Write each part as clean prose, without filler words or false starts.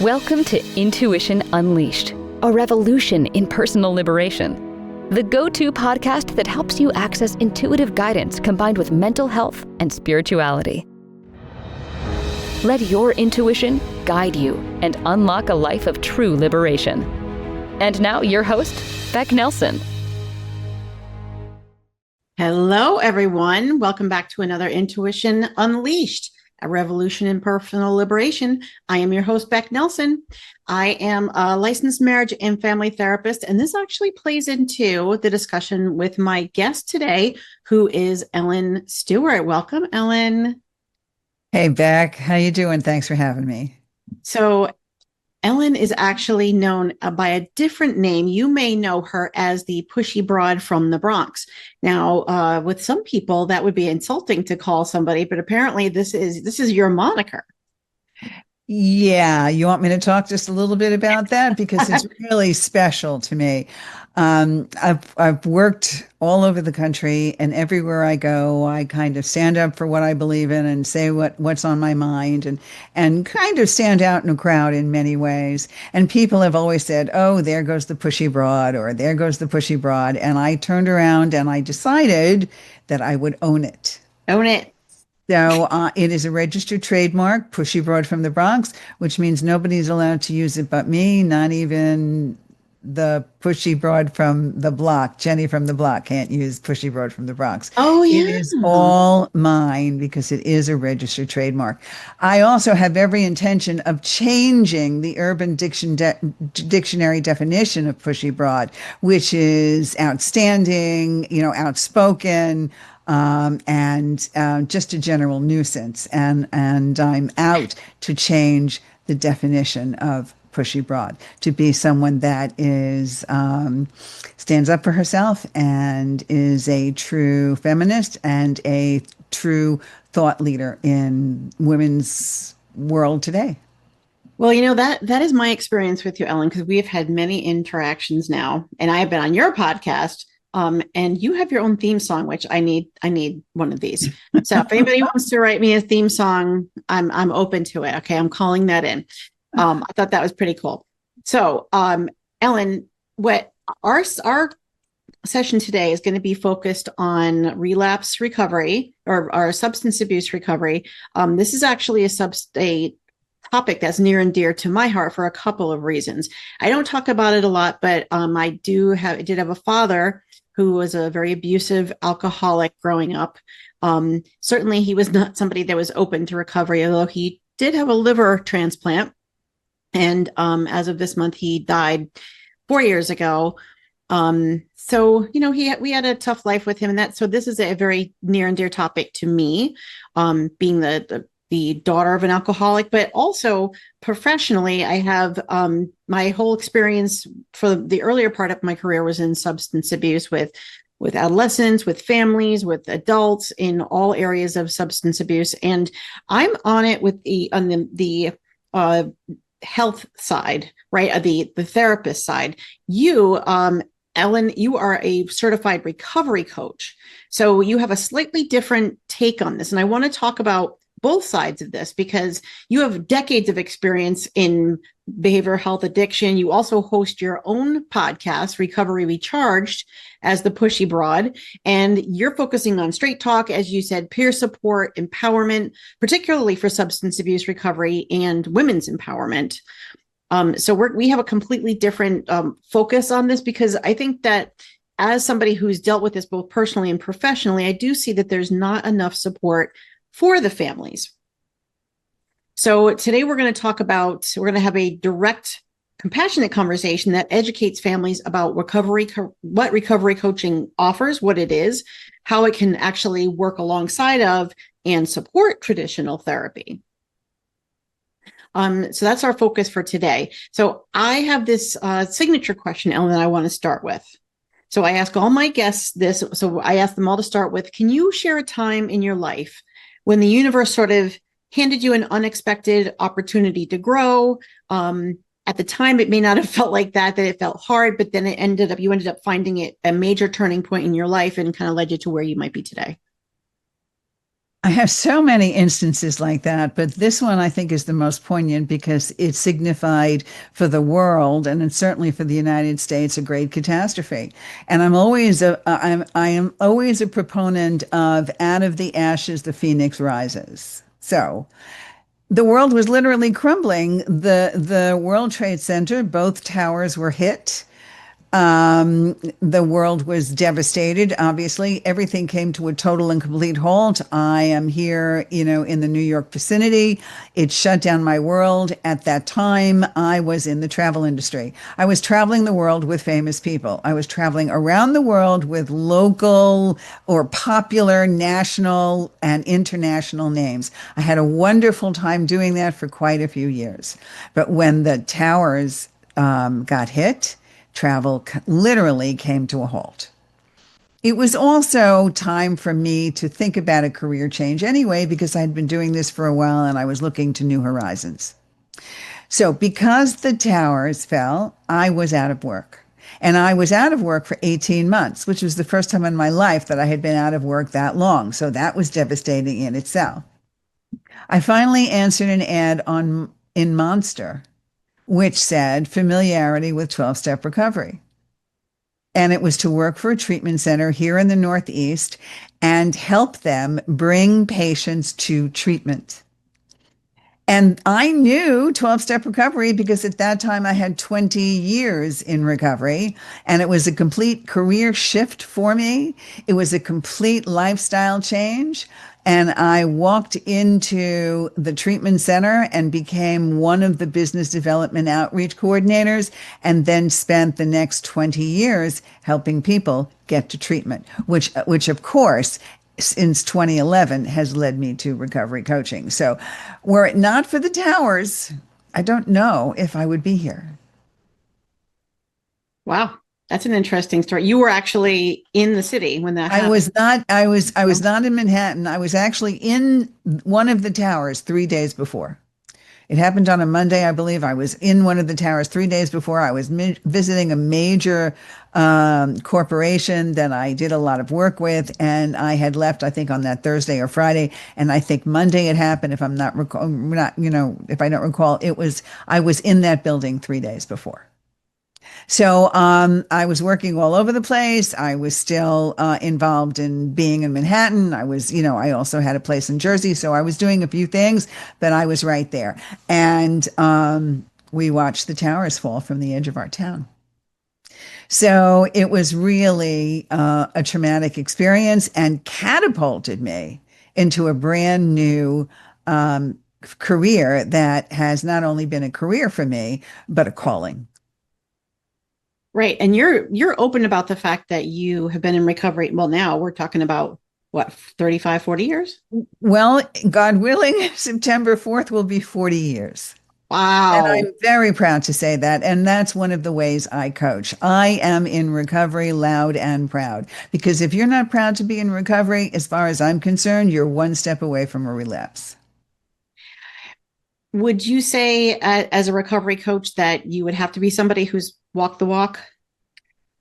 Welcome to Intuition Unleashed, a revolution in personal liberation. The go-to podcast that helps you access intuitive guidance combined with mental health and spirituality. Let your intuition guide you and unlock a life of true liberation. And now your host, Becc Nelson. Hello, everyone. Welcome back to another Intuition Unleashed, a revolution in personal liberation. I am your host, Becc Nelson. I am a licensed marriage and family therapist, and this actually plays into the discussion with my guest today, who is Ellen Stewart. Welcome, Ellen. Hey, Becc. How you doing? Thanks for having me. So Ellen is actually known by a different name. You may know her as the Pushy Broad from the Bronx. Now, with some people, that would be insulting to call somebody, but apparently this is your moniker. Yeah, you want me to talk just a little bit about that because it's really special to me. I've worked all over the country, and everywhere I go, I kind of stand up for what I believe in and say what's on my mind, and kind of stand out in a crowd in many ways. And people have always said, "Oh, there goes the Pushy Broad," or "There goes the Pushy Broad." And I turned around and I decided that I would own it. Own it. So it is a registered trademark, Pushy Broad from the Bronx, which means nobody's allowed to use it but me, not even the Pushy Broad from the block. Jenny from the block can't use Pushy Broad from the Bronx. Oh, yeah. It is all mine because it is a registered trademark. I also have every intention of changing the Urban Dictionary definition of Pushy Broad, which is outstanding, outspoken, and just a general nuisance. And I'm out to change the definition of Pushy Broad to be someone that is stands up for herself and is a true feminist and a true thought leader in women's world today. Well, that is my experience with you, Ellen, because we have had many interactions now, and I have been on your podcast. And you have your own theme song, which I need one of these. So if anybody wants to write me a theme song, I'm open to it. Okay. I'm calling that in. I thought that was pretty cool. So, Ellen, what our session today is going to be focused on relapse recovery or substance abuse recovery. This is actually a topic that's near and dear to my heart for a couple of reasons. I don't talk about it a lot, but I did have a father who was a very abusive alcoholic growing up. Certainly he was not somebody that was open to recovery, although he did have a liver transplant. And as of this month, he died 4 years ago. So, we had a tough life with him, so this is a very near and dear topic to me, being the daughter of an alcoholic, but also professionally, I have my whole experience for the earlier part of my career was in substance abuse with adolescents, with families, with adults in all areas of substance abuse. And I'm on it with the health side, right? The therapist side. You, Ellen, you are a certified recovery coach. So you have a slightly different take on this. And I want to talk about both sides of this because you have decades of experience in behavioral health addiction. You also host your own podcast, Recovery Recharged, as the Pushy Broad, and you're focusing on straight talk, as you said, peer support, empowerment, particularly for substance abuse recovery and women's empowerment. So we have a completely different focus on this because I think that as somebody who's dealt with this both personally and professionally, I do see that there's not enough support for the families. So today we're going to have a direct, compassionate conversation that educates families about recovery, what recovery coaching offers, what it is, how it can actually work alongside of and support traditional therapy. So that's our focus for today. So I have this signature question, Ellen, that I want to start with. So I ask all my guests this. So I ask them all to start with, can you share a time in your life when the universe sort of handed you an unexpected opportunity to grow? At the time, it may not have felt like that it felt hard, but then you ended up finding it a major turning point in your life and kind of led you to where you might be today. I have so many instances like that, but this one I think is the most poignant because it signified for the world and certainly for the United States a great catastrophe. And I am always a proponent of out of the ashes the phoenix rises. So the world was literally crumbling. The World Trade Center, both towers were hit. The world was devastated. Obviously, everything came to a total and complete halt. I am here, in the New York vicinity. It shut down my world. At that time, I was in the travel industry. I was traveling the world with famous people. I was traveling around the world with local or popular national and international names. I had a wonderful time doing that for quite a few years. But when the towers got hit, travel literally came to a halt. It was also time for me to think about a career change anyway, because I'd been doing this for a while and I was looking to new horizons. So, because the towers fell, I was out of work. And I was out of work for 18 months, which was the first time in my life that I had been out of work that long. So, that was devastating in itself. I finally answered an ad in Monster which said familiarity with 12-step recovery. And it was to work for a treatment center here in the Northeast and help them bring patients to treatment. And I knew 12-step recovery because at that time I had 20 years in recovery, and it was a complete career shift for me. It was a complete lifestyle change. And I walked into the treatment center and became one of the business development outreach coordinators, and then spent the next 20 years helping people get to treatment, which of course, since 2011 has led me to recovery coaching. So were it not for the towers, I don't know if I would be here. Wow. That's an interesting story. You were actually in the city when that happened. I was not in Manhattan. I was actually in one of the towers 3 days before. It happened on a Monday, I believe. I was in one of the towers 3 days before. I was visiting a major corporation that I did a lot of work with, and I had left, I think, on that Thursday or Friday, and I think Monday it happened. If I'm not, if I don't recall, I was in that building 3 days before. So I was working all over the place. I was still involved in being in Manhattan. I also had a place in Jersey. So I was doing a few things, but I was right there. And we watched the towers fall from the edge of our town. So it was really a traumatic experience and catapulted me into a brand new career that has not only been a career for me, but a calling. Right. And you're open about the fact that you have been in recovery. Well, now we're talking about what, 35, 40 years? Well, God willing, September 4th will be 40 years. Wow. And I'm very proud to say that. And that's one of the ways I coach. I am in recovery loud and proud, because if you're not proud to be in recovery, as far as I'm concerned, you're one step away from a relapse. Would you say as a recovery coach that you would have to be somebody who's walked the walk?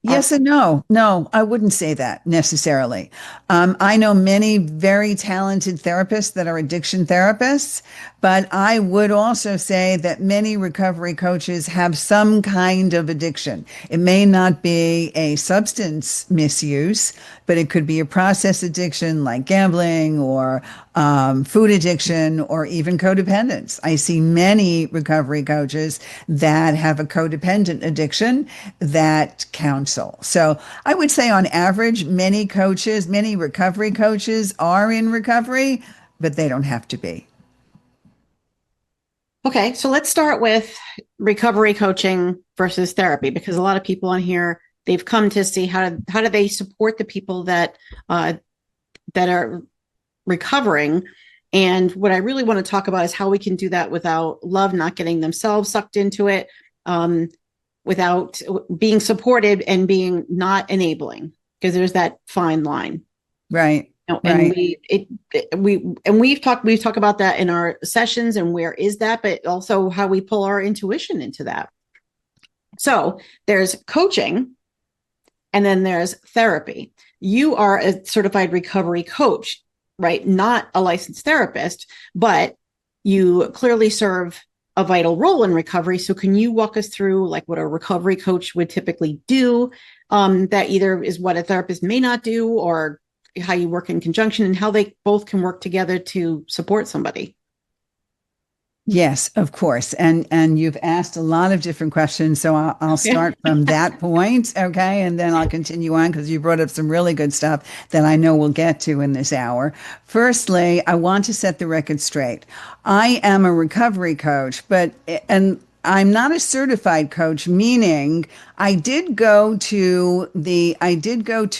Yes and no. No, I wouldn't say that necessarily. I know many very talented therapists that are addiction therapists, but I would also say that many recovery coaches have some kind of addiction. It may not be a substance misuse, but it could be a process addiction like gambling or food addiction or even codependence. I see many recovery coaches that have a codependent addiction that counsel. So I would say on average, many recovery coaches are in recovery, but they don't have to be. Okay, so let's start with recovery coaching versus therapy, because a lot of people on here, they've come to see how do they support the people that are recovering. And what I really want to talk about is how we can do that without love not getting themselves sucked into it, without being supported and being not enabling, because there's that fine line. Right. And right. we've talked about that in our sessions, and where is that, but also how we pull our intuition into that. So there's coaching, and then there's therapy. You are a certified recovery coach. right? Not a licensed therapist, but you clearly serve a vital role in recovery. So can you walk us through like what a recovery coach would typically do, that either is what a therapist may not do, or how you work in conjunction and how they both can work together to support somebody? Yes, of course. And you've asked a lot of different questions. So I'll Yeah. start from that point. Okay. And then I'll continue on because you brought up some really good stuff that I know we'll get to in this hour. Firstly, I want to set the record straight. I am a recovery coach, and I'm not a certified coach, meaning I did go to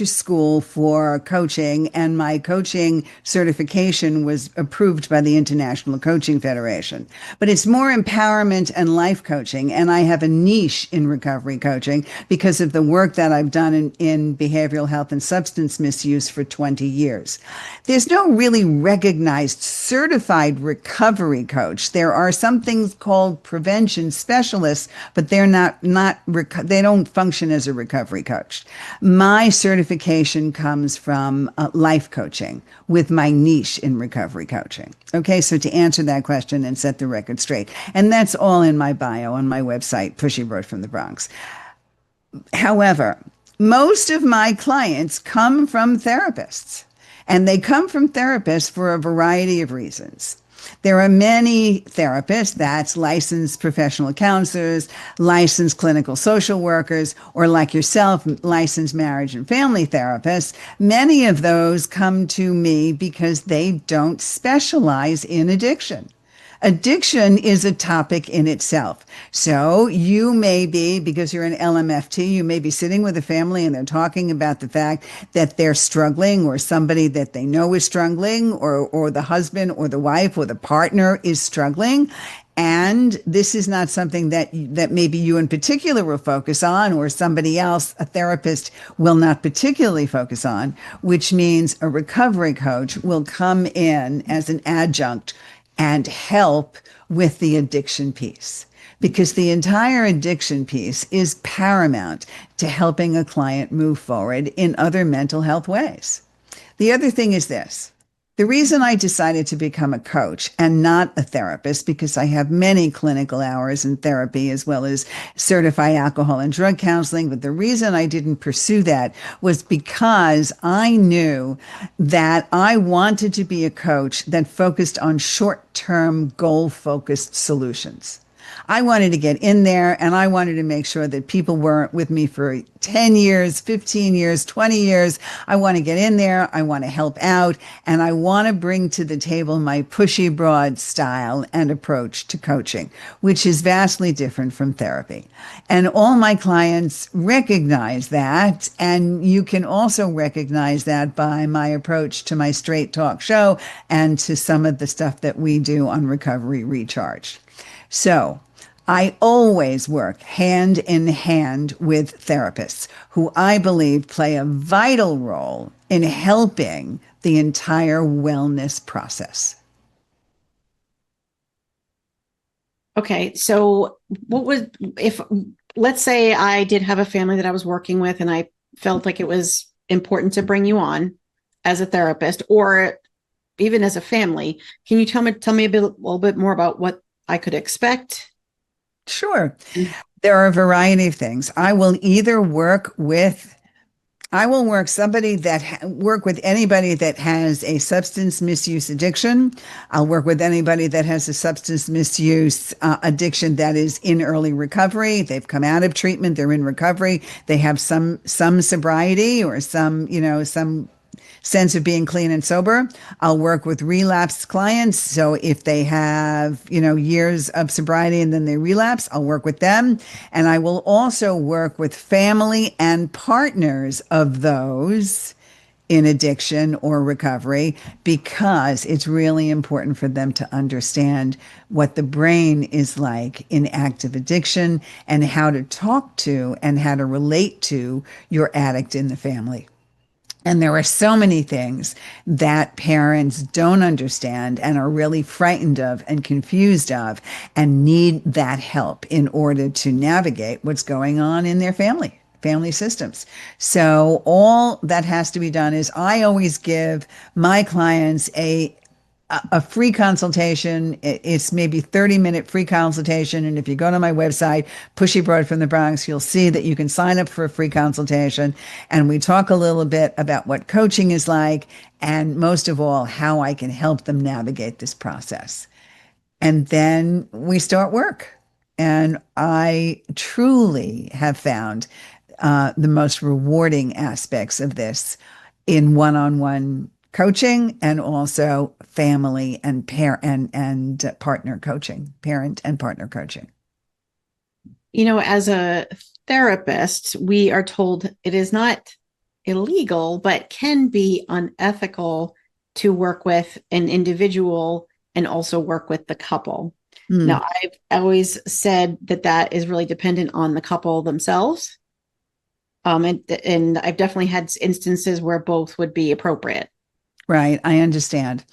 school for coaching, and my coaching certification was approved by the International Coaching Federation. But it's more empowerment and life coaching, and I have a niche in recovery coaching because of the work that I've done in behavioral health and substance misuse for 20 years. There's no really recognized certified recovery coach. There are some things called prevention specialists, but they don't function as a recovery coach. My certification comes from life coaching with my niche in recovery coaching. Okay, so to answer that question and set the record straight, and that's all in my bio on my website, Pushy Broad from the Bronx. However, most of my clients come from therapists, and they come from therapists for a variety of reasons. There are many therapists, that's licensed professional counselors, licensed clinical social workers, or like yourself, licensed marriage and family therapists. Many of those come to me because they don't specialize in addiction. Addiction is a topic in itself. So you may be, because you're an LMFT, you may be sitting with a family and they're talking about the fact that they're struggling, or somebody that they know is struggling, or the husband or the wife or the partner is struggling. And this is not something that maybe you in particular will focus on, or somebody else, a therapist, will not particularly focus on, which means a recovery coach will come in as an adjunct and help with the addiction piece, because the entire addiction piece is paramount to helping a client move forward in other mental health ways. The other thing is this. The reason I decided to become a coach and not a therapist, because I have many clinical hours in therapy as well as certified alcohol and drug counseling, but the reason I didn't pursue that was because I knew that I wanted to be a coach that focused on short-term, goal-focused solutions. I wanted to get in there, and I wanted to make sure that people weren't with me for 10 years, 15 years, 20 years. I want to get in there. I want to help out, and I want to bring to the table my pushy broad style and approach to coaching, which is vastly different from therapy. And all my clients recognize that, and you can also recognize that by my approach to my Straight Talk show and to some of the stuff that we do on Recovery Recharged. So I always work hand in hand with therapists who I believe play a vital role in helping the entire wellness process. Okay, so if, let's say I did have a family that I was working with and I felt like it was important to bring you on as a therapist, or even as a family, can you tell me a little bit more about what I could expect? Sure. There are a variety of things. I will work with anybody that has a substance misuse addiction. I'll work with anybody that has a substance misuse addiction that is in early recovery. They've come out of treatment. They're in recovery. They have some sobriety, or some sense of being clean and sober. I'll work with relapsed clients. So if they have, years of sobriety and then they relapse, I'll work with them. And I will also work with family and partners of those in addiction or recovery, because it's really important for them to understand what the brain is like in active addiction, and how to talk to and how to relate to your addict in the family. And there are so many things that parents don't understand and are really frightened of and confused of, and need that help in order to navigate what's going on in their family. family systems. So all that has to be done is I always give my clients a free consultation. It's maybe 30-minute free consultation. And if you go to my website, Pushy Broad from the Bronx, you'll see that you can sign up for a free consultation. And we talk a little bit about what coaching is like, and most of all, how I can help them navigate this process. And then we start work. And I truly have found the most rewarding aspects of this in one-on-one coaching, and also family and partner coaching, parent and partner coaching. As a therapist, we are told it is not illegal, but can be unethical to work with an individual and also work with the couple. Now, I've always said that is really dependent on the couple themselves. And I've definitely had instances where both would be appropriate. Right. I understand.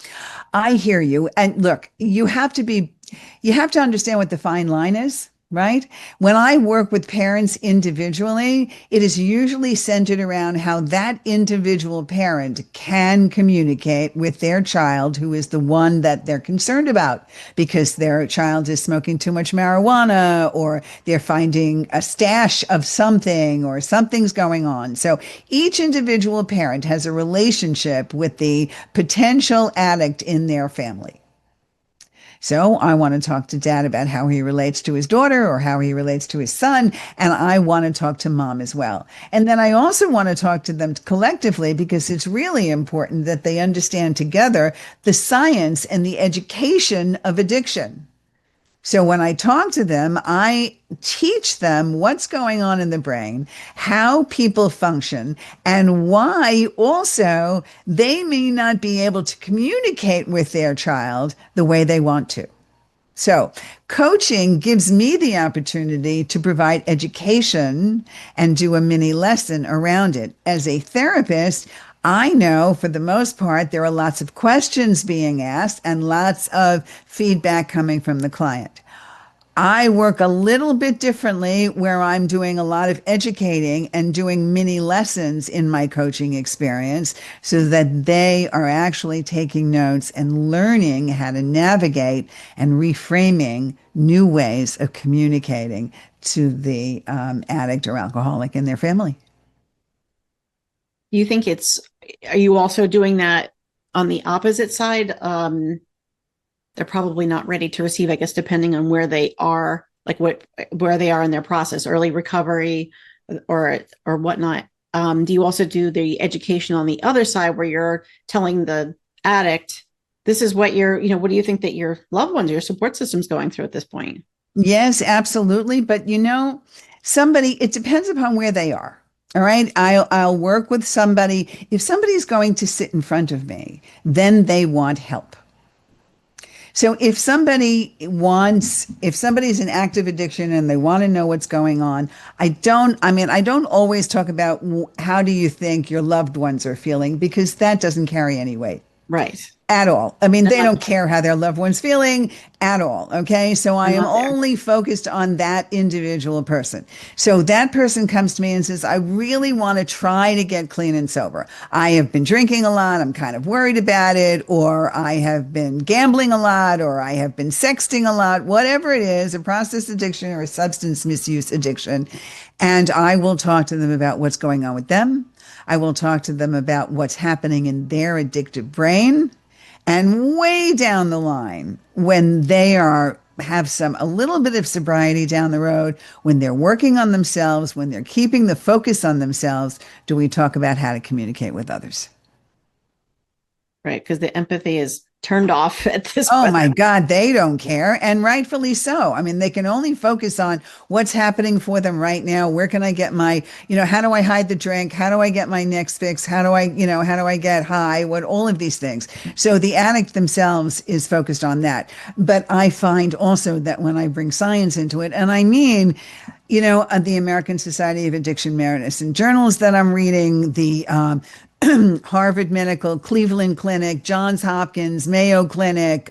I hear you. And look, you have to understand what the fine line is, right? When I work with parents individually, it is usually centered around how that individual parent can communicate with their child, who is the one that they're concerned about, because their child is smoking too much marijuana, or they're finding a stash of something, or something's going on. So each individual parent has a relationship with the potential addict in their family. So I want to talk to dad about how he relates to his daughter or how he relates to his son. And I want to talk to mom as well. And then I also want to talk to them collectively, because it's really important that they understand together the science and the education of addiction. So when I talk to them, I teach them what's going on in the brain, how people function, and why also they may not be able to communicate with their child the way they want to. So coaching gives me the opportunity to provide education and do a mini lesson around it. As a therapist, I know for the most part, there are lots of questions being asked and lots of feedback coming from the client. I work a little bit differently, where I'm doing a lot of educating and doing mini lessons in my coaching experience, so that they are actually taking notes and learning how to navigate and reframing new ways of communicating to the addict or alcoholic in their family. You think are you also doing that on the opposite side? They're probably not ready to receive, I guess, depending on where they are, like where they are in their process, early recovery or whatnot. Do you also do the education on the other side, where you're telling the addict, this is what what do you think that your loved ones, your support system's going through at this point? Yes, absolutely. But it depends upon where they are. All right. I'll work with somebody. If somebody's going to sit in front of me, then they want help. So if somebody's in active addiction and they want to know what's going on, I don't always talk about how do you think your loved ones are feeling, because that doesn't carry any weight. Right. At all. I mean, they don't care how their loved one's feeling at all. Okay. So I am only focused on that individual person. So that person comes to me and says, I really want to try to get clean and sober. I have been drinking a lot. I'm kind of worried about it. Or I have been gambling a lot, or I have been sexting a lot, whatever it is, a process addiction or a substance misuse addiction. And I will talk to them about what's going on with them. I will talk to them about what's happening in their addictive brain. And way down the line, when they have a little bit of sobriety down the road, when they're working on themselves, when they're keeping the focus on themselves, do we talk about how to communicate with others? Right, because the empathy is turned off at this point. Oh point. my God, they don't care. And rightfully so. I mean, they can only focus on what's happening for them right now. Where can I get my, how do I hide the drink? How do I get my next fix? How do I get high? All of these things. So the addict themselves is focused on that. But I find also that when I bring science into it, and I mean, the American Society of Addiction Medicine journals that I'm reading, the Harvard Medical, Cleveland Clinic, Johns Hopkins, Mayo Clinic,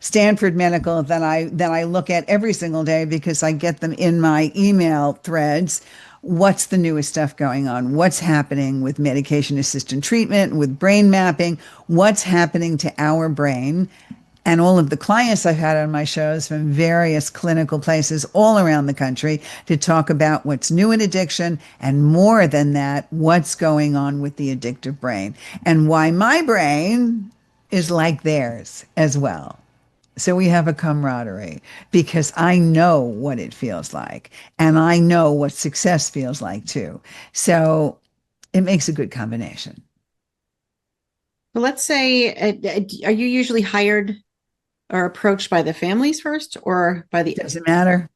Stanford Medical, that I look at every single day because I get them in my email threads. what's the newest stuff going on, what's happening with medication assisted treatment, with brain mapping, what's happening to our brain. And all of the clients I've had on my shows from various clinical places all around the country to talk about what's new in addiction, and more than that, what's going on with the addictive brain and why my brain is like theirs as well. So we have a camaraderie because I know what it feels like and I know what success feels like too. So it makes a good combination. So let's say, are you usually hired or approached by the families first or by the? Doesn't matter.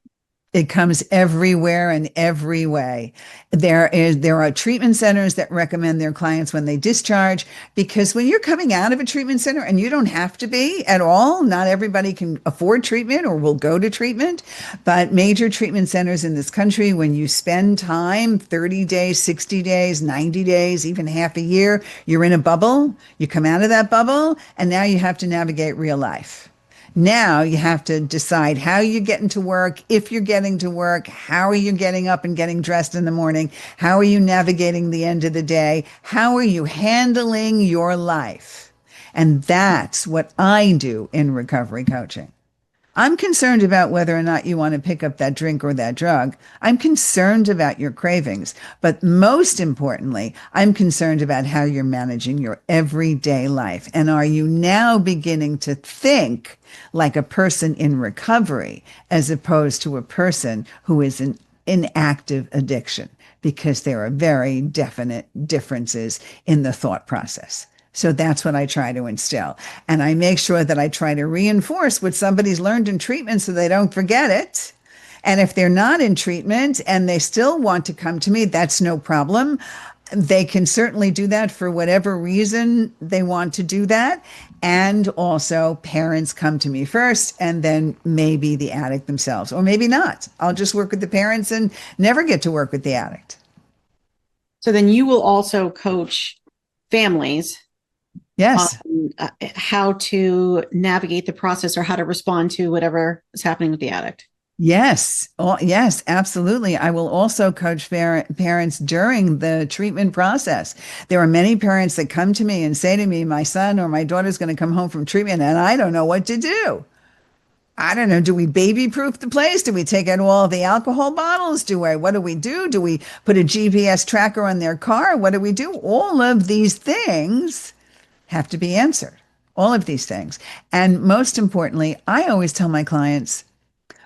It comes everywhere and every way. There are treatment centers that recommend their clients when they discharge, because when you're coming out of a treatment center, and you don't have to be at all, not everybody can afford treatment or will go to treatment, but major treatment centers in this country, when you spend time, 30 days, 60 days, 90 days, even half a year, you're in a bubble, you come out of that bubble, and now you have to navigate real life. Now you have to decide how you're getting to work, if you're getting to work, how are you getting up and getting dressed in the morning, how are you navigating the end of the day, how are you handling your life? And that's what I do in recovery coaching. I'm concerned about whether or not you want to pick up that drink or that drug. I'm concerned about your cravings. But most importantly, I'm concerned about how you're managing your everyday life. And are you now beginning to think like a person in recovery as opposed to a person who is in active addiction? Because there are very definite differences in the thought process. So that's what I try to instill. And I make sure that I try to reinforce what somebody's learned in treatment so they don't forget it. And if they're not in treatment and they still want to come to me, that's no problem. They can certainly do that for whatever reason they want to do that. And also, parents come to me first, and then maybe the addict themselves, or maybe not. I'll just work with the parents and never get to work with the addict. So then you will also coach families. Yes. How to navigate the process or how to respond to whatever is happening with the addict. Yes. Oh, yes, absolutely. I will also coach parents during the treatment process. There are many parents that come to me and say to me, my son or my daughter's going to come home from treatment and I don't know what to do. I don't know. Do we baby proof the place? Do we take out all the alcohol bottles? What do we do? Do we put a GPS tracker on their car? What do we do? All of these things have to be answered, all of these things. And most importantly, I always tell my clients,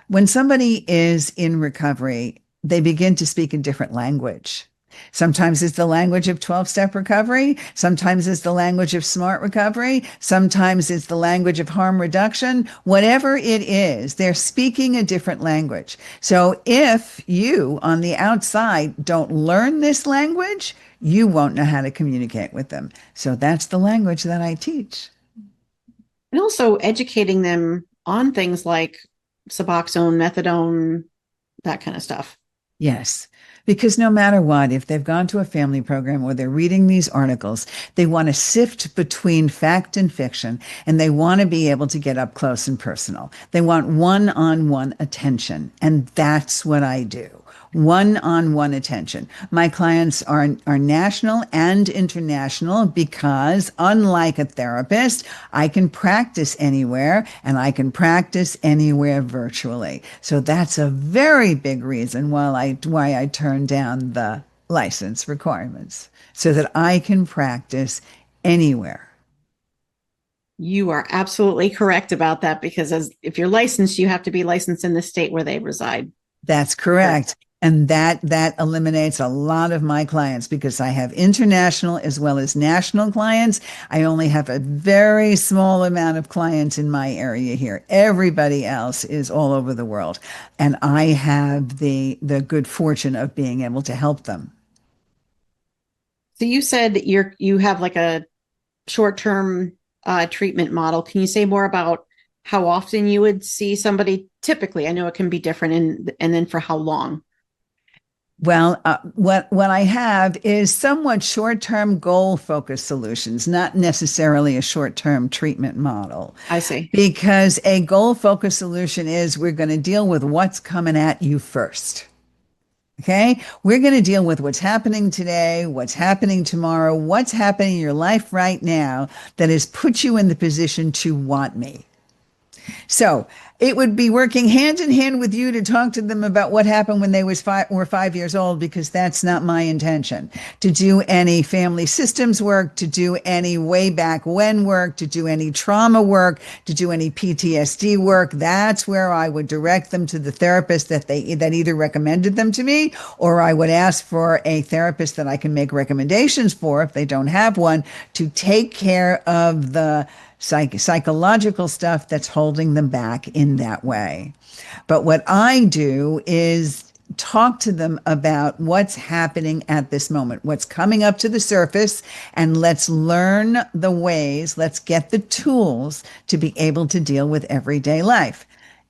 when somebody is in recovery, they begin to speak a different language. Sometimes it's the language of 12-step recovery. Sometimes it's the language of smart recovery. Sometimes it's the language of harm reduction. Whatever it is, they're speaking a different language. So if you on the outside don't learn this language, you won't know how to communicate with them. So that's the language that I teach. And also educating them on things like Suboxone, methadone, that kind of stuff. Yes, because no matter what, if they've gone to a family program or they're reading these articles, they want to sift between fact and fiction, and they want to be able to get up close and personal. They want one-on-one attention, and that's what I do. One-on-one attention. My clients are national and international because, unlike a therapist, I can practice anywhere and I can practice anywhere virtually. So that's a very big reason why I turn down the license requirements, so that I can practice anywhere. You are absolutely correct about that, because if you're licensed, you have to be licensed in the state where they reside. That's correct. And that eliminates a lot of my clients, because I have international as well as national clients. I only have a very small amount of clients in my area here. Everybody else is all over the world. And I have the good fortune of being able to help them. So you said you have like a short-term treatment model. Can you say more about how often you would see somebody typically? I know it can be different, and then for how long? Well, what I have is somewhat short-term goal-focused solutions, not necessarily a short-term treatment model. I see. Because a goal-focused solution is we're going to deal with what's coming at you first. Okay. We're going to deal with what's happening today, what's happening tomorrow, what's happening in your life right now that has put you in the position to want me. So it would be working hand in hand with you to talk to them about what happened when they were 5 years old, because that's not my intention. To do any family systems work, to do any way back when work, to do any trauma work, to do any PTSD work. That's where I would direct them to the therapist that either recommended them to me, or I would ask for a therapist that I can make recommendations for if they don't have one, to take care of the psychological stuff that's holding them back in that way. But what I do is talk to them about what's happening at this moment, what's coming up to the surface, and let's learn the ways, let's get the tools to be able to deal with everyday life.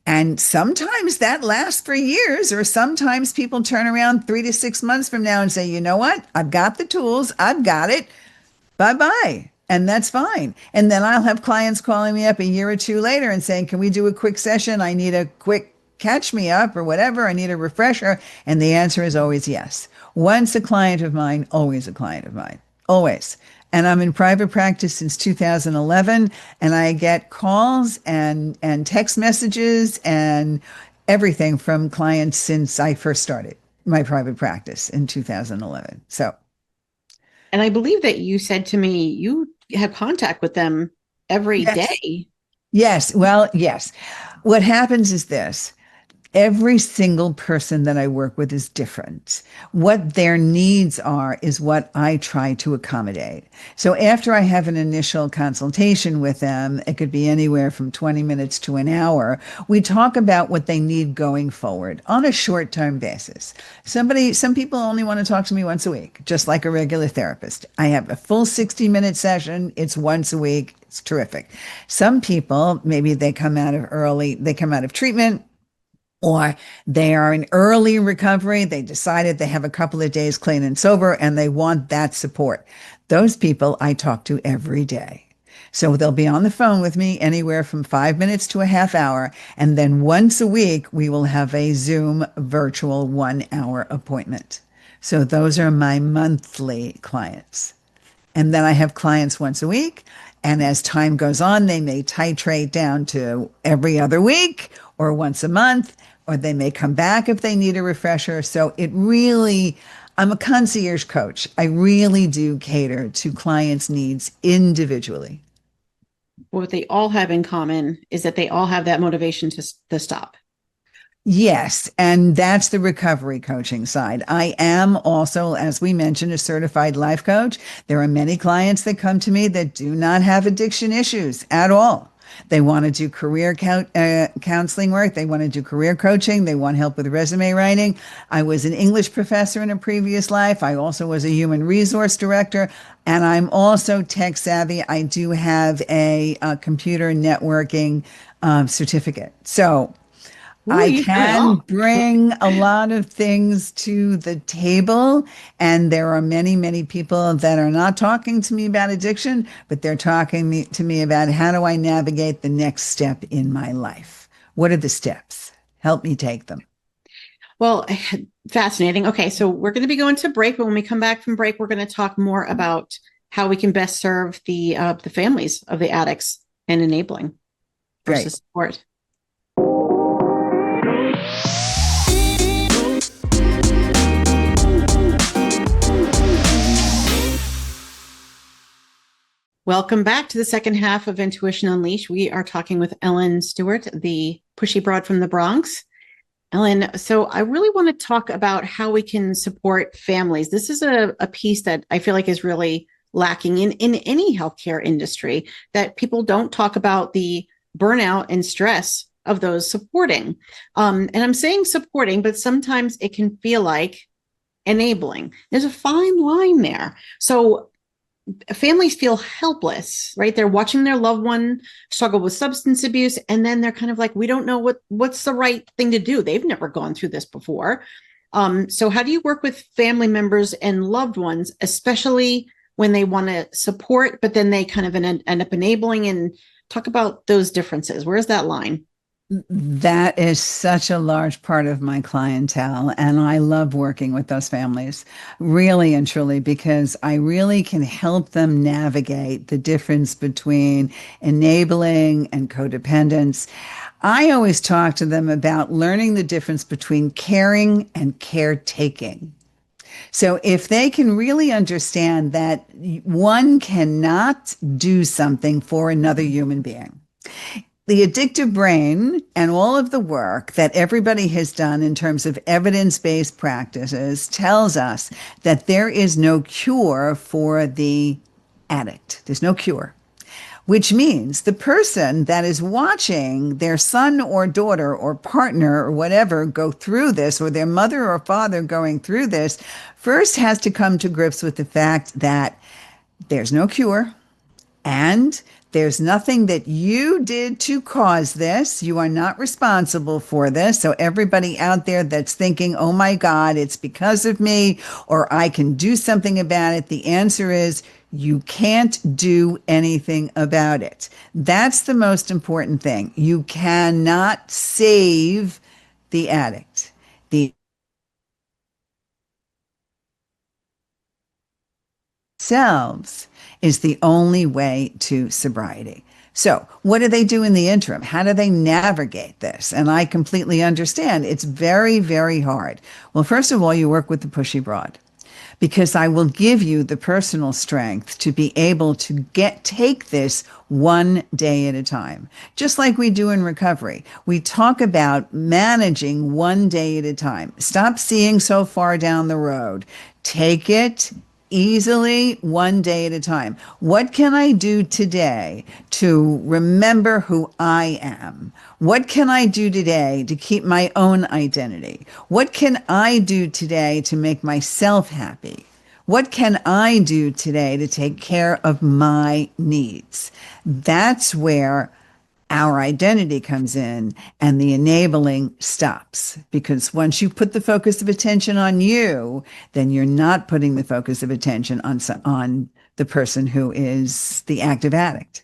And sometimes that lasts for years, or sometimes people turn around 3 to 6 months from now and say, you know what? I've got the tools. I've got it. Bye-bye. And that's fine. And then I'll have clients calling me up a year or two later and saying, can we do a quick session? I need a quick catch me up or whatever. I need a refresher. And the answer is always yes. Once a client of mine, always a client of mine. Always. And I'm in private practice since 2011. And I get calls and text messages and everything from clients since I first started my private practice in 2011. So. And I believe that you said to me, you have contact with them every day. Yes. Well, yes. What happens is this. Every single person that I work with is different. What their needs are is what I try to accommodate. So after I have an initial consultation with them, it could be anywhere from 20 minutes to an hour. We talk about what they need going forward on a short-term basis. Some people only want to talk to me once a week, just like a regular therapist. I have a full 60-minute session. It's once a week. It's terrific. Some people, maybe they come out of treatment, or they are in early recovery. They decided they have a couple of days clean and sober and they want that support. Those people I talk to every day. So they'll be on the phone with me anywhere from 5 minutes to a half hour. And then once a week, we will have a Zoom virtual 1 hour appointment. So those are my monthly clients. And then I have clients once a week. And as time goes on, they may titrate down to every other week or once a month, or they may come back if they need a refresher. So I'm a concierge coach. I really do cater to clients' needs individually. What they all have in common is that they all have that motivation to stop. Yes, and that's the recovery coaching side. I am also, as we mentioned, a certified life coach. There are many clients that come to me that do not have addiction issues at all. They want to do career counseling work. They want to do career coaching. They want help with resume writing. I was an English professor in a previous life. I also was a human resource director, and I'm also tech savvy. I do have a computer networking certificate. So I can bring a lot of things to the table, and there are many, many people that are not talking to me about addiction, but they're talking to me about how do I navigate the next step in my life? What are the steps? Help me take them. Well, fascinating. Okay, so we're going to be going to break, but when we come back from break, we're going to talk more about how we can best serve the families of the addicts and enabling versus support. Welcome back to the second half of Intuition Unleashed. We are talking with Ellen Stewart, the Pushy Broad from the Bronx. Ellen, so I really want to talk about how we can support families. This is a piece that I feel like is really lacking in any healthcare industry, that people don't talk about the burnout and stress of those supporting. And I'm saying supporting, but sometimes it can feel like enabling. There's a fine line there. So families feel helpless, right? They're watching their loved one struggle with substance abuse, and then they're kind of like, we don't know what's the right thing to do. They've never gone through this before. So how do you work with family members and loved ones, especially when they want to support, but then they kind of end up enabling, and talk about those differences? Where's that line? That is such a large part of my clientele. And I love working with those families, really and truly, because I really can help them navigate the difference between enabling and codependence. I always talk to them about learning the difference between caring and caretaking. So if they can really understand that one cannot do something for another human being, the addictive brain and all of the work that everybody has done in terms of evidence-based practices tells us that there is no cure for the addict. There's no cure, which means the person that is watching their son or daughter or partner or whatever go through this, or their mother or father going through this, first has to come to grips with the fact that there's no cure. And there's nothing that you did to cause this. You are not responsible for this. So everybody out there that's thinking, oh my God, it's because of me, or I can do something about it. The answer is you can't do anything about it. That's the most important thing. You cannot save the addict. The selves is the only way to sobriety. So, what do they do in the interim? How do they navigate this? And I completely understand it's very, very hard. Well, first of all, you work with the Pushy Broad, because I will give you the personal strength to be able to take this one day at a time. Just like we do in recovery. We talk about managing one day at a time. Stop seeing so far down the road. Take it easily, one day at a time. What can I do today to remember who I am? What can I do today to keep my own identity? What can I do today to make myself happy? What can I do today to take care of my needs? That's where our identity comes in and the enabling stops. Because once you put the focus of attention on you, then you're not putting the focus of attention on the person who is the active addict.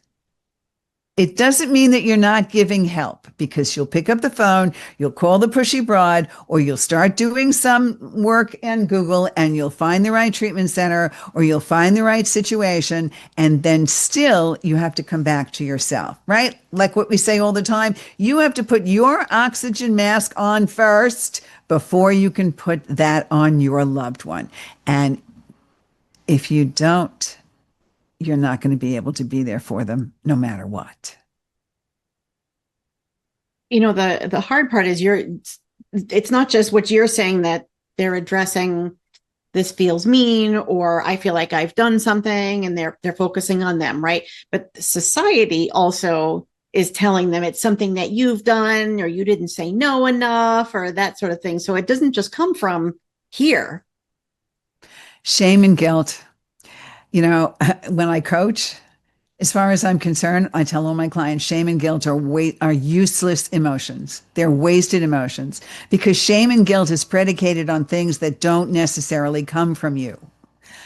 It doesn't mean that you're not giving help, because you'll pick up the phone, you'll call the Pushy Broad, or you'll start doing some work in Google and you'll find the right treatment center, or you'll find the right situation. And then still you have to come back to yourself, right? Like what we say all the time, you have to put your oxygen mask on first before you can put that on your loved one. And if you don't, you're not going to be able to be there for them no matter what. You know, the hard part is it's not just what you're saying, that they're addressing this feels mean, or I feel like I've done something, and they're focusing on them, right? But society also is telling them it's something that you've done, or you didn't say no enough, or that sort of thing. So it doesn't just come from here. Shame and guilt. You know, when I coach, as far as I'm concerned, I tell all my clients shame and guilt are useless emotions. They're wasted emotions, because shame and guilt is predicated on things that don't necessarily come from you.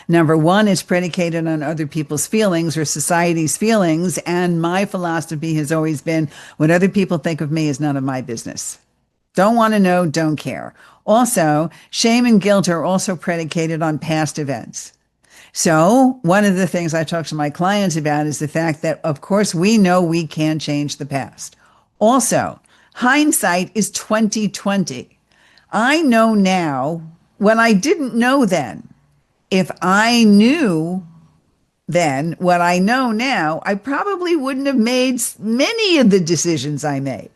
Number one, it's predicated on other people's feelings or society's feelings. And my philosophy has always been, what other people think of me is none of my business. Don't want to know, don't care. Also, shame and guilt are also predicated on past events. So one of the things I talk to my clients about is the fact that, of course, we know we can change the past. Also, hindsight is 2020. I know now what I didn't know then. If I knew then what I know now, I probably wouldn't have made many of the decisions I made.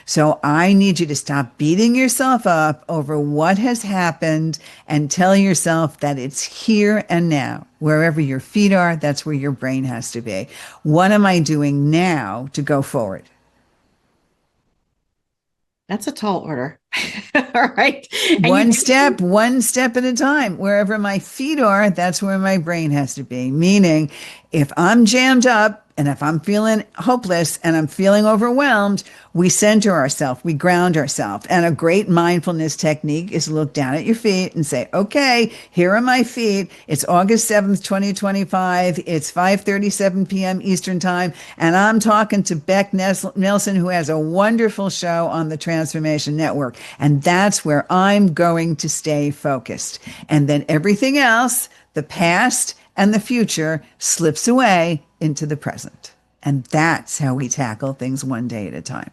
So I need you to stop beating yourself up over what has happened and tell yourself that it's here and now. Wherever your feet are, that's where your brain has to be. What am I doing now to go forward? That's a tall order. All right. And one step at a time. Wherever my feet are, that's where my brain has to be. Meaning, if I'm jammed up And if I'm feeling hopeless and I'm feeling overwhelmed, we center ourselves, we ground ourselves. And a great mindfulness technique is look down at your feet and say, okay, here are my feet. It's August 7th, 2025. It's 5:37 p.m. Eastern time. And I'm talking to Becc Nelson, who has a wonderful show on the Transformation Network. And that's where I'm going to stay focused. And then everything else, the past and the future, slips away into the present. And that's how we tackle things one day at a time.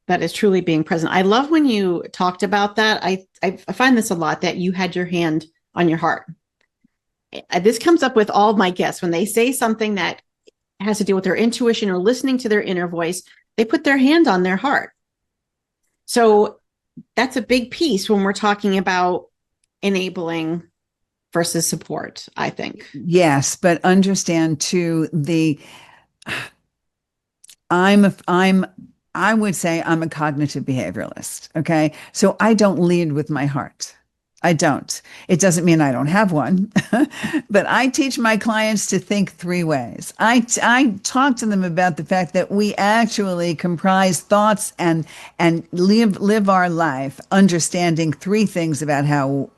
That is truly being present. I love when you talked about that. I find this a lot, that you had your hand on your heart. This comes up with all of my guests. When they say something that has to do with their intuition or listening to their inner voice, they put their hand on their heart. So that's a big piece when we're talking about enabling versus support, I think. Yes, but understand too, I would say I'm a cognitive behavioralist. Okay. So I don't lead with my heart. I don't. It doesn't mean I don't have one, but I teach my clients to think three ways. I talk to them about the fact that we actually comprise thoughts and live our life understanding three things about how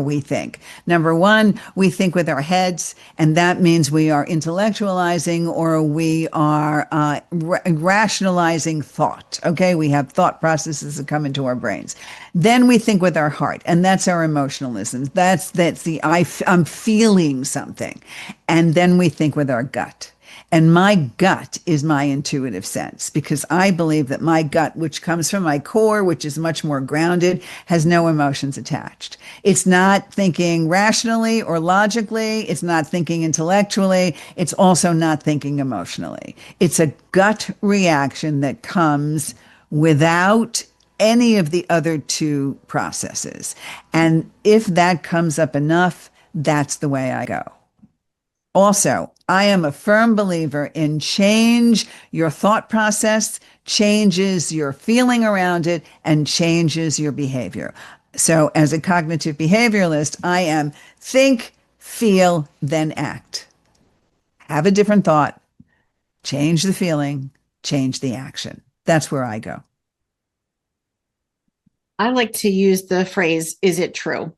we think. Number one, we think with our heads, and that means we are intellectualizing or we are rationalizing thought. Okay, we have thought processes that come into our brains. Then we think with our heart, and that's our emotionalism. That's the I'm feeling something. And then we think with our gut. And my gut is my intuitive sense, because I believe that my gut, which comes from my core, which is much more grounded, has no emotions attached. It's not thinking rationally or logically. It's not thinking intellectually. It's also not thinking emotionally. It's a gut reaction that comes without any of the other two processes. And if that comes up enough, that's the way I go. Also, I am a firm believer in change your thought process, changes your feeling around it, and changes your behavior. So as a cognitive behavioralist, I am think, feel, then act. Have a different thought, change the feeling, change the action. That's where I go. I like to use the phrase, is it true?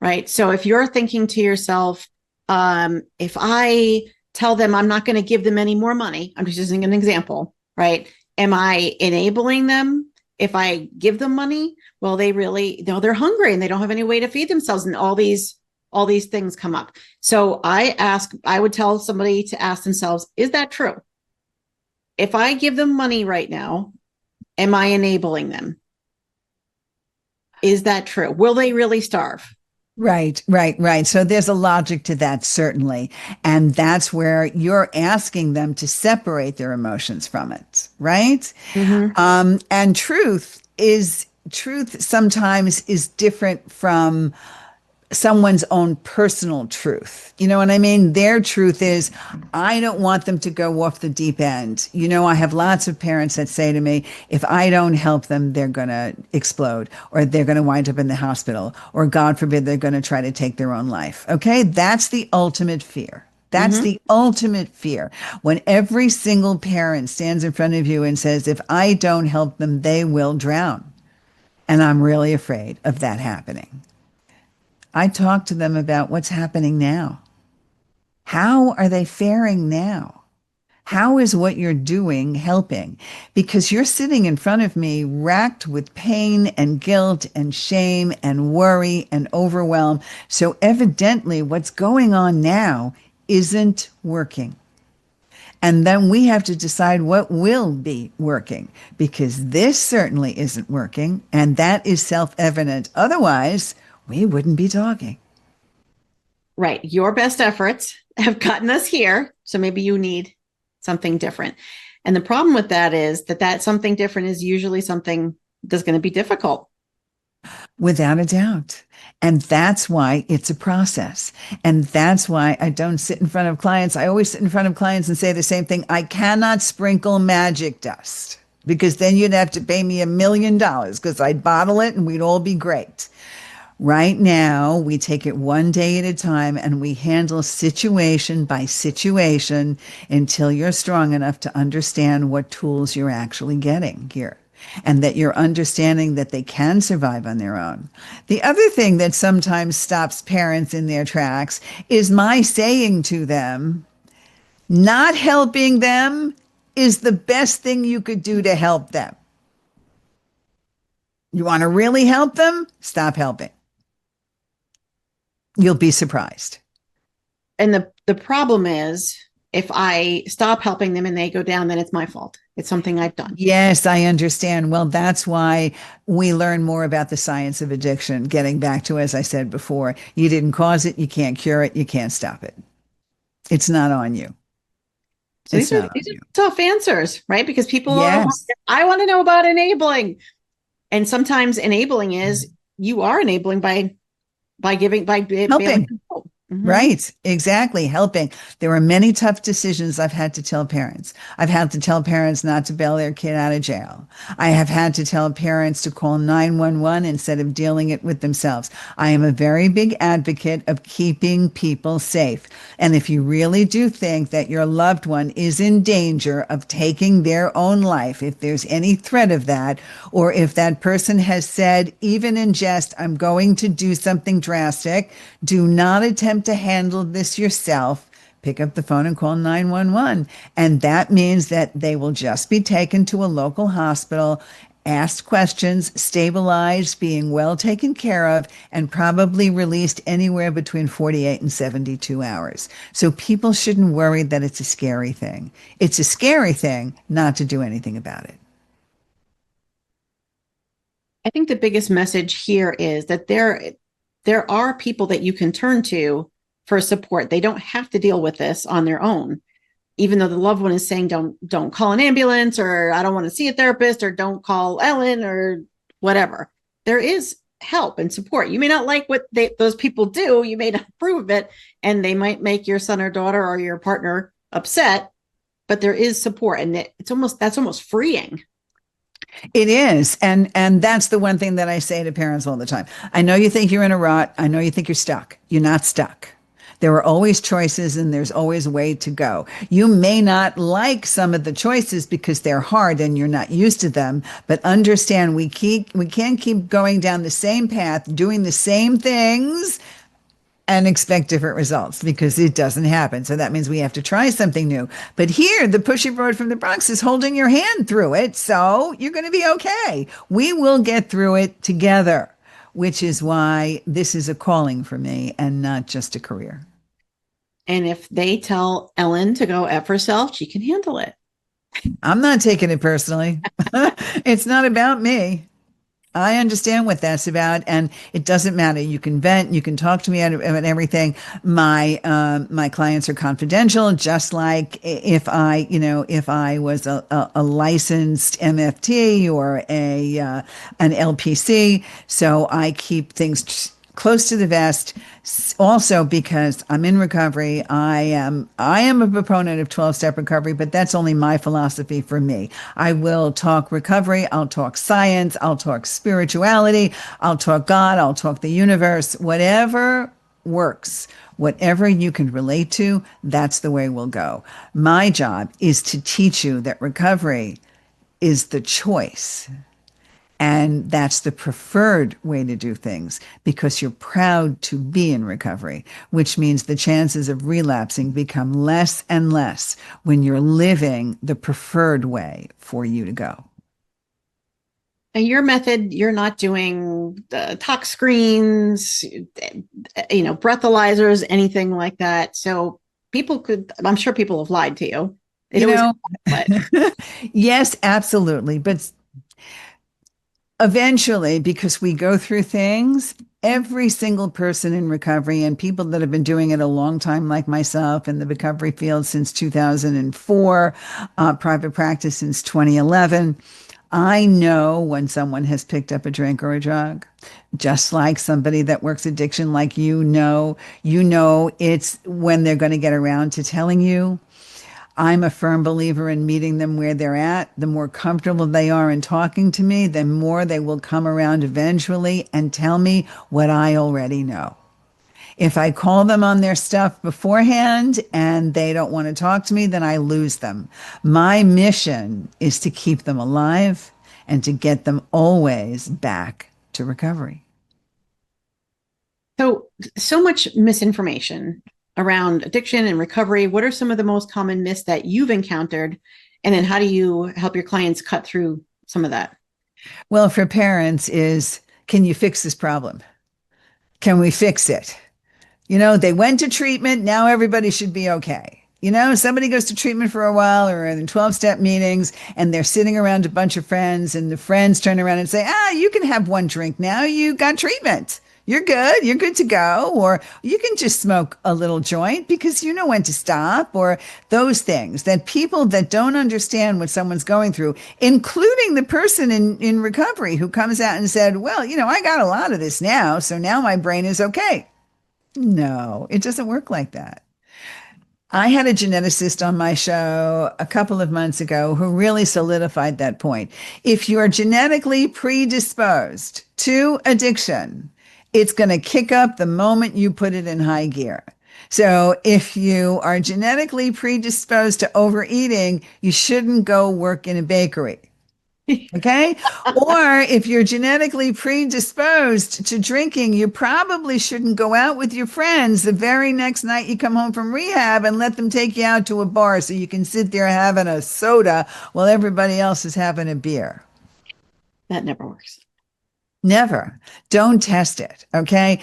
Right. So if you're thinking to yourself, if I tell them I'm not going to give them any more money, I'm just using an example, right? Am I enabling them? If I give them money, well, they really, they're hungry and they don't have any way to feed themselves. And all these things come up. So I would tell somebody to ask themselves, is that true? If I give them money right now, am I enabling them? Is that true? Will they really starve? Right. So there's a logic to that, certainly. And that's where you're asking them to separate their emotions from it, right? Mm-hmm. And truth sometimes is different from someone's own personal truth. You know what I mean? Their truth is, I don't want them to go off the deep end. You know, I have lots of parents that say to me, if I don't help them, they're going to explode, or they're going to wind up in the hospital, or God forbid, they're going to try to take their own life. Okay. That's the ultimate fear. That's the ultimate fear. When every single parent stands in front of you and says, if I don't help them, they will drown. And I'm really afraid of that happening. I talk to them about what's happening now. How are they faring now? How is what you're doing helping? Because you're sitting in front of me racked with pain and guilt and shame and worry and overwhelm. So evidently what's going on now isn't working. And then we have to decide what will be working, because this certainly isn't working. And that is self-evident. Otherwise, we wouldn't be talking. Right. Your best efforts have gotten us here. So maybe you need something different. And the problem with that is that something different is usually something that's going to be difficult. Without a doubt. And that's why it's a process. And that's why I don't sit in front of clients. I always sit in front of clients and say the same thing. I cannot sprinkle magic dust, because then you'd have to pay me $1 million, because I'd bottle it and we'd all be great. Right now, we take it one day at a time and we handle situation by situation until you're strong enough to understand what tools you're actually getting here and that you're understanding that they can survive on their own. The other thing that sometimes stops parents in their tracks is my saying to them, not helping them is the best thing you could do to help them. You want to really help them? Stop helping. You'll be surprised. And the problem is, if I stop helping them and they go down, then it's my fault. It's something I've done. Yes, I understand. Well, that's why we learn more about the science of addiction. Getting back to, as I said before, you didn't cause it, you can't cure it, you can't stop it. It's not on you. So It's these not are on you. tough answers, right? Because people are, Yes. I want to know about enabling. And sometimes enabling is you are enabling by giving by being Helping. control. Right, exactly. Helping. There are many tough decisions I've had to tell parents. I've had to tell parents not to bail their kid out of jail. I have had to tell parents to call 911 instead of dealing it with themselves. I am a very big advocate of keeping people safe. And if you really do think that your loved one is in danger of taking their own life, if there's any threat of that, or if that person has said, even in jest, I'm going to do something drastic, do not attempt to handle this yourself. Pick up the phone and call 911. And that means that they will just be taken to a local hospital, asked questions, stabilized, being well taken care of, and probably released anywhere between 48 and 72 hours. So people shouldn't worry that it's a scary thing. It's a scary thing not to do anything about it. I think the biggest message here is that there are people that you can turn to for support. They don't have to deal with this on their own. Even though the loved one is saying, don't call an ambulance, or I don't want to see a therapist, or don't call Ellen, or whatever. There is help and support. You may not like what those people do. You may not approve of it, and they might make your son or daughter or your partner upset, but there is support. And that's almost freeing. It is. And that's the one thing that I say to parents all the time. I know you think you're in a rut. I know you think you're stuck. You're not stuck. There are always choices and there's always a way to go. You may not like some of the choices because they're hard and you're not used to them, but understand we can't keep going down the same path, doing the same things and expect different results because it doesn't happen. So that means we have to try something new. But here, the Pushy Broad from the Bronx is holding your hand through it. So you're going to be okay. We will get through it together, which is why this is a calling for me and not just a career. And if they tell Ellen to go F herself, she can handle it. I'm not taking it personally. It's not about me. I understand what that's about, and it doesn't matter. You can vent, you can talk to me about everything. My clients are confidential, just like if I was a licensed MFT or an LPC. So I keep things close to the vest. Also, because I'm in recovery, I am a proponent of 12-step recovery, but that's only my philosophy for me. I will talk recovery, I'll talk science, I'll talk spirituality, I'll talk God, I'll talk the universe, whatever works. Whatever you can relate to, that's the way we'll go. My job is to teach you that recovery is the choice. And that's the preferred way to do things because you're proud to be in recovery, which means the chances of relapsing become less and less when you're living the preferred way for you to go. And your method, you're not doing the tox screens, breathalyzers, anything like that. So I'm sure people have lied to you. Yes, absolutely. But eventually, because we go through things, every single person in recovery and people that have been doing it a long time, like myself in the recovery field since 2004, private practice since 2011, I know when someone has picked up a drink or a drug, just like somebody that works addiction, like you know it's when they're going to get around to telling you. I'm a firm believer in meeting them where they're at. The more comfortable they are in talking to me, the more they will come around eventually and tell me what I already know. If I call them on their stuff beforehand and they don't want to talk to me, then I lose them. My mission is to keep them alive and to get them always back to recovery. So much misinformation around addiction and recovery. What are some of the most common myths that you've encountered? And then how do you help your clients cut through some of that? Well, for parents is, can you fix this problem? Can we fix it? They went to treatment. Now everybody should be okay. Somebody goes to treatment for a while or in 12-step meetings and they're sitting around a bunch of friends and the friends turn around and say, you can have one drink now. You got treatment. You're good. You're good to go. Or you can just smoke a little joint because you know when to stop, or those things that people that don't understand what someone's going through, including the person in recovery who comes out and said, well, I got a lot of this now. So now my brain is okay. No, it doesn't work like that. I had a geneticist on my show a couple of months ago who really solidified that point. If you're genetically predisposed to addiction, it's going to kick up the moment you put it in high gear. So if you are genetically predisposed to overeating, you shouldn't go work in a bakery. Okay. Or if you're genetically predisposed to drinking, you probably shouldn't go out with your friends the very next night you come home from rehab and let them take you out to a bar so you can sit there having a soda while everybody else is having a beer. That never works. Never. Don't test it. Okay.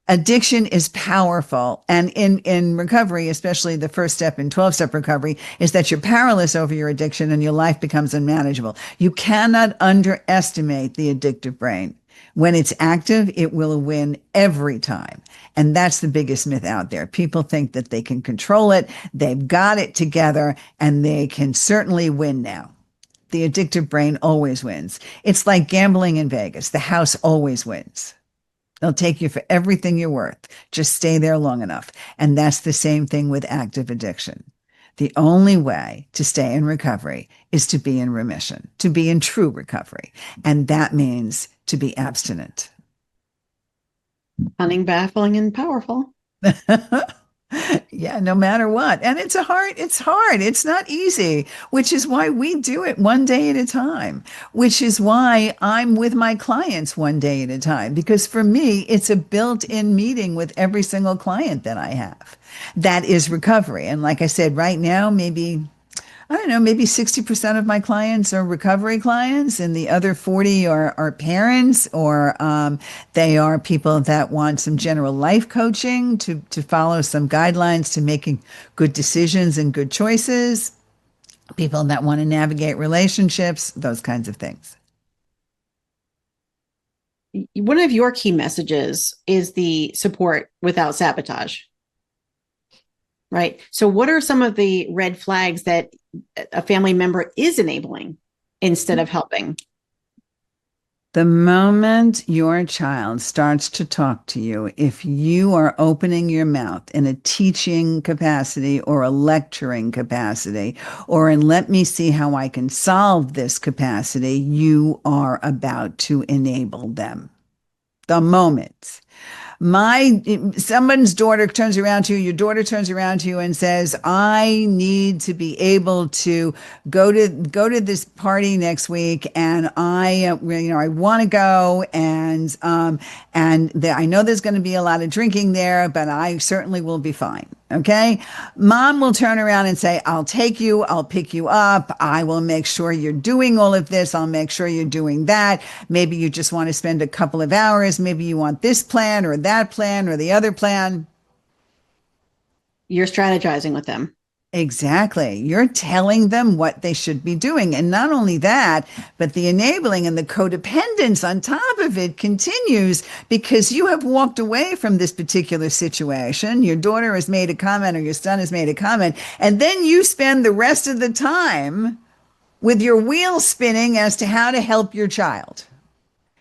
Addiction is powerful. And in recovery, especially the first step in 12-step recovery, is that you're powerless over your addiction and your life becomes unmanageable. You cannot underestimate the addictive brain. When it's active, it will win every time. And that's the biggest myth out there. People think that they can control it, they've got it together, and they can certainly win now. The addictive brain always wins. It's like gambling in Vegas. The house always wins. They'll take you for everything you're worth. Just stay there long enough. And that's the same thing with active addiction. The only way to stay in recovery is to be in remission, to be in true recovery. And that means to be abstinent. Stunning, baffling, and powerful. Yeah, no matter what. And it's hard. It's not easy, which is why we do it one day at a time, which is why I'm with my clients one day at a time, because for me, it's a built-in meeting with every single client that I have. That is recovery. And like I said, right now, maybe 60% of my clients are recovery clients and the other 40 are parents, or they are people that want some general life coaching to follow some guidelines to making good decisions and good choices, people that want to navigate relationships, those kinds of things. One of your key messages is the support without sabotage. Right. So what are some of the red flags that a family member is enabling instead of helping? The moment your child starts to talk to you, if you are opening your mouth in a teaching capacity or a lecturing capacity, or in let me see how I can solve this capacity, you are about to enable them. The moment. Someone's daughter turns around to you, your daughter turns around to you and says, I need to be able to go to this party next week, and I want to go, and I know there's going to be a lot of drinking there, but I certainly will be fine. Okay. Mom will turn around and say, I'll take you. I'll pick you up. I will make sure you're doing all of this. I'll make sure you're doing that. Maybe you just want to spend a couple of hours. Maybe you want this plan or that plan or the other plan. You're strategizing with them. Exactly. You're telling them what they should be doing. And not only that, but the enabling and the codependence on top of it continues because you have walked away from this particular situation. Your daughter has made a comment or your son has made a comment, and then you spend the rest of the time with your wheels spinning as to how to help your child.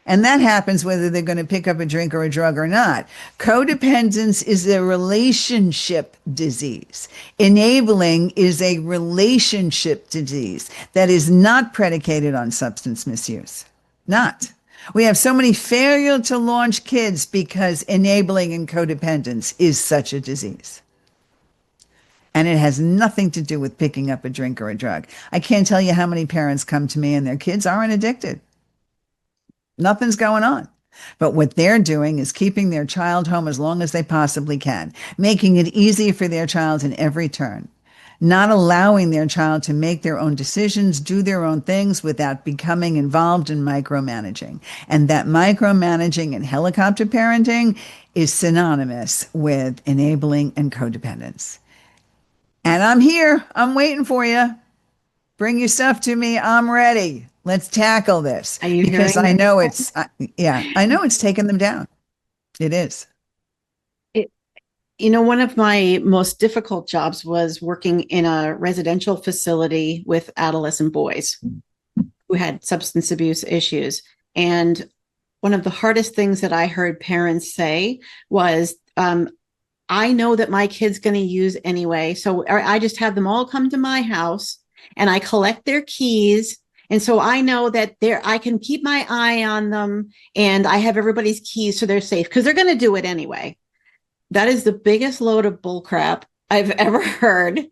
And that happens whether they're going to pick up a drink or a drug or not. Codependence is a relationship disease. Enabling is a relationship disease that is not predicated on substance misuse. Not. We have so many failure to launch kids because enabling and codependence is such a disease. And it has nothing to do with picking up a drink or a drug. I can't tell you how many parents come to me and their kids aren't addicted. Nothing's going on. But what they're doing is keeping their child home as long as they possibly can, making it easy for their child in every turn, not allowing their child to make their own decisions, do their own things without becoming involved in micromanaging. And that micromanaging and helicopter parenting is synonymous with enabling and codependence. And I'm here. I'm waiting for you. Bring your stuff to me. I'm ready. Let's tackle this. Are you because hearing I that? know it's, I know it's taken them down. It is. One of my most difficult jobs was working in a residential facility with adolescent boys who had substance abuse issues. And one of the hardest things that I heard parents say was, I know that my kid's going to use anyway. So I just have them all come to my house and I collect their keys. And so I know that I can keep my eye on them and I have everybody's keys so they're safe because they're going to do it anyway. That is the biggest load of bullcrap I've ever heard.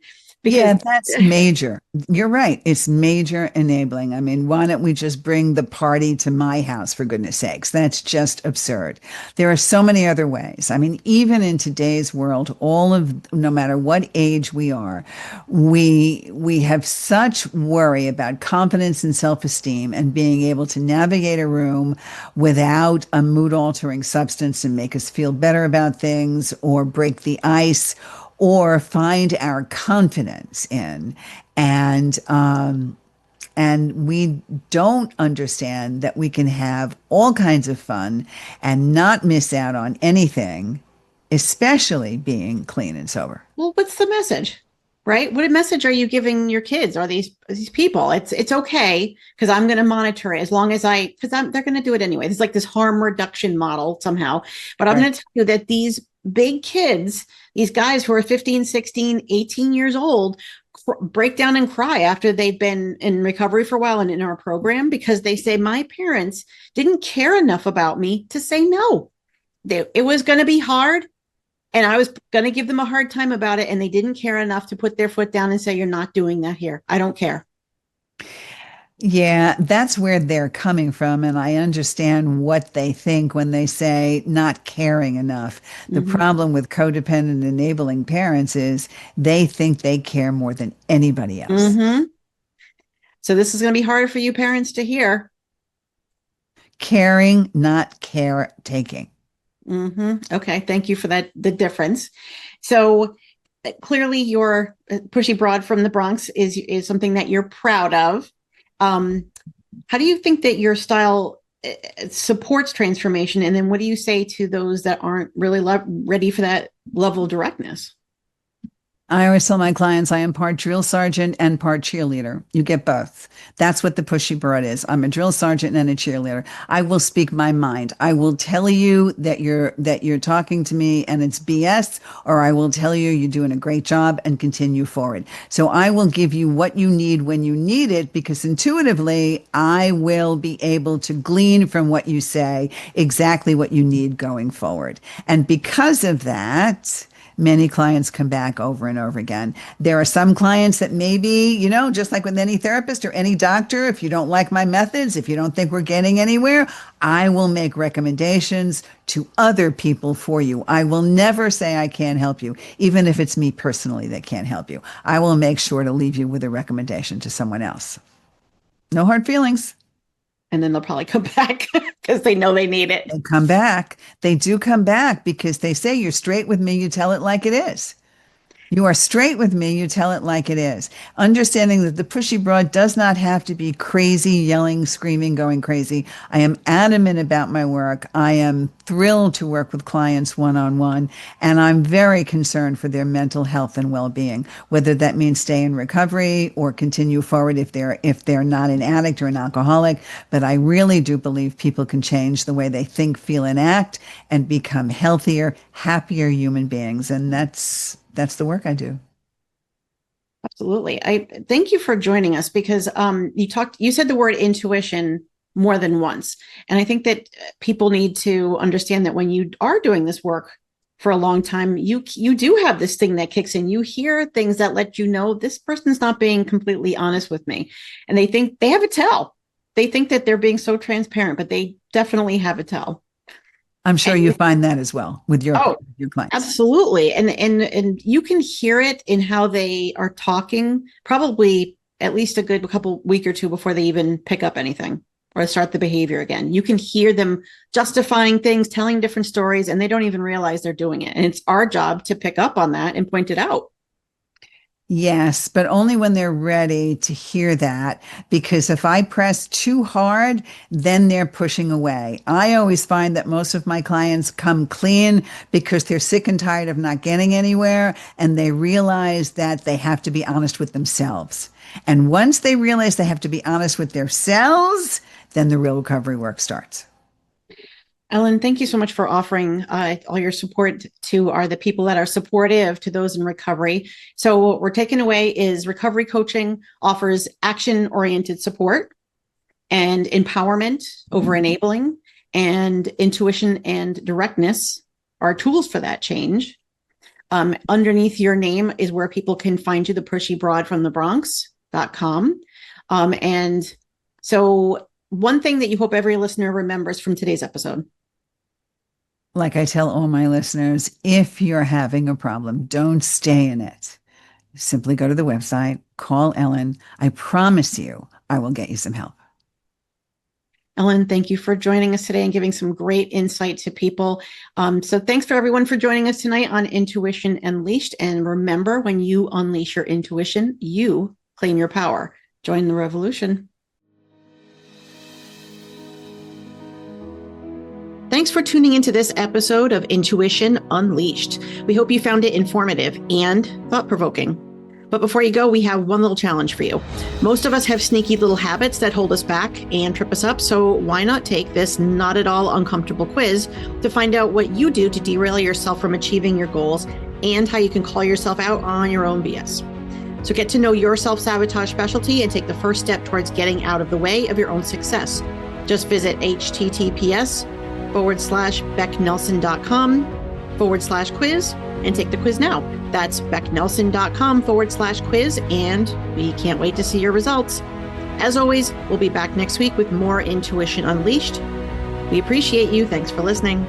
Yeah, that's major. You're right. It's major enabling. I mean, why don't we just bring the party to my house, for goodness sakes? That's just absurd. There are so many other ways. I mean, even in today's world, no matter what age we are, we have such worry about confidence and self-esteem and being able to navigate a room without a mood-altering substance and make us feel better about things or break the ice or find our confidence in. And we don't understand that we can have all kinds of fun and not miss out on anything, especially being clean and sober. Well, what's the message, right? What message are you giving your kids or these people? It's okay because I'm going to monitor it as long as because they're going to do it anyway. It's like this harm reduction model somehow. But I'm going to tell you that these big kids, these guys who are 15, 16, 18 years old, break down and cry after they've been in recovery for a while and in our program because they say, my parents didn't care enough about me to say no. It was going to be hard and I was going to give them a hard time about it. And they didn't care enough to put their foot down and say, you're not doing that here. I don't care. Yeah, that's where they're coming from. And I understand what they think when they say not caring enough. The problem with codependent enabling parents is they think they care more than anybody else. So this is going to be hard for you parents to hear. Caring, not caretaking. Okay, thank you for that. The difference. So clearly your Pushy Broad from the Bronx is something that you're proud of. How do you think that your style supports transformation? And then what do you say to those that aren't really ready for that level of directness? I always tell my clients I am part drill sergeant and part cheerleader. You get both. That's what the Pushy Broad is. I'm a drill sergeant and a cheerleader. I will speak my mind. I will tell you that you're talking to me and it's BS, or I will tell you you're doing a great job and continue forward. So I will give you what you need when you need it, because intuitively I will be able to glean from what you say exactly what you need going forward. And because of that, many clients come back over and over again. There are some clients that maybe, just like with any therapist or any doctor, if you don't like my methods, if you don't think we're getting anywhere, I will make recommendations to other people for you. I will never say I can't help you, even if it's me personally that can't help you. I will make sure to leave you with a recommendation to someone else. No hard feelings. And then they'll probably come back because they know they need it. They come back. They do come back because they say, you're straight with me, you tell it like it is. You are straight with me, you tell it like it is. Understanding that the Pushy Broad does not have to be crazy, yelling, screaming, going crazy. I am adamant about my work. I am thrilled to work with clients one-on-one, and I'm very concerned for their mental health and well-being, whether that means stay in recovery or continue forward if they're not an addict or an alcoholic. But I really do believe people can change the way they think, feel, and act and become healthier, happier human beings. And that's the work I do. Absolutely. I thank you for joining us because you said the word intuition more than once. And I think that people need to understand that when you are doing this work for a long time, you do have this thing that kicks in. You hear things that let you know this person's not being completely honest with me. And they think they have a tell. They think that they're being so transparent, but they definitely have a tell. I'm sure you find that as well with your clients. Absolutely. And you can hear it in how they are talking, probably at least a good couple week or two before they even pick up anything or start the behavior again. You can hear them justifying things, telling different stories, and they don't even realize they're doing it. And it's our job to pick up on that and point it out. Yes, but only when they're ready to hear that, because if I press too hard, then they're pushing away. I always find that most of my clients come clean because they're sick and tired of not getting anywhere, and they realize that they have to be honest with themselves. And once they realize they have to be honest with themselves, then the real recovery work starts. Ellen, thank you so much for offering all your support to the people that are supportive to those in recovery. So what we're taking away is recovery coaching offers action-oriented support and empowerment over enabling, and intuition and directness are tools for that change. Underneath your name is where people can find you, the Pushy Broad from the Bronx.com. And so one thing that you hope every listener remembers from today's episode. Like I tell all my listeners, if you're having a problem, don't stay in it. Simply go to the website, call Ellen. I promise you, I will get you some help. Ellen, thank you for joining us today and giving some great insight to people. So thanks for everyone for joining us tonight on Intuition Unleashed. And remember, when you unleash your intuition, you claim your power. Join the revolution. Thanks for tuning into this episode of Intuition Unleashed. We hope you found it informative and thought-provoking. But before you go, we have one little challenge for you. Most of us have sneaky little habits that hold us back and trip us up, so why not take this not at all uncomfortable quiz to find out what you do to derail yourself from achieving your goals and how you can call yourself out on your own BS. So get to know your self-sabotage specialty and take the first step towards getting out of the way of your own success. Just visit https://becknelson.com/quiz and take the quiz now. That's becknelson.com/quiz, and we can't wait to see your results. As always, we'll be back next week with more Intuition Unleashed. We appreciate you. Thanks for listening.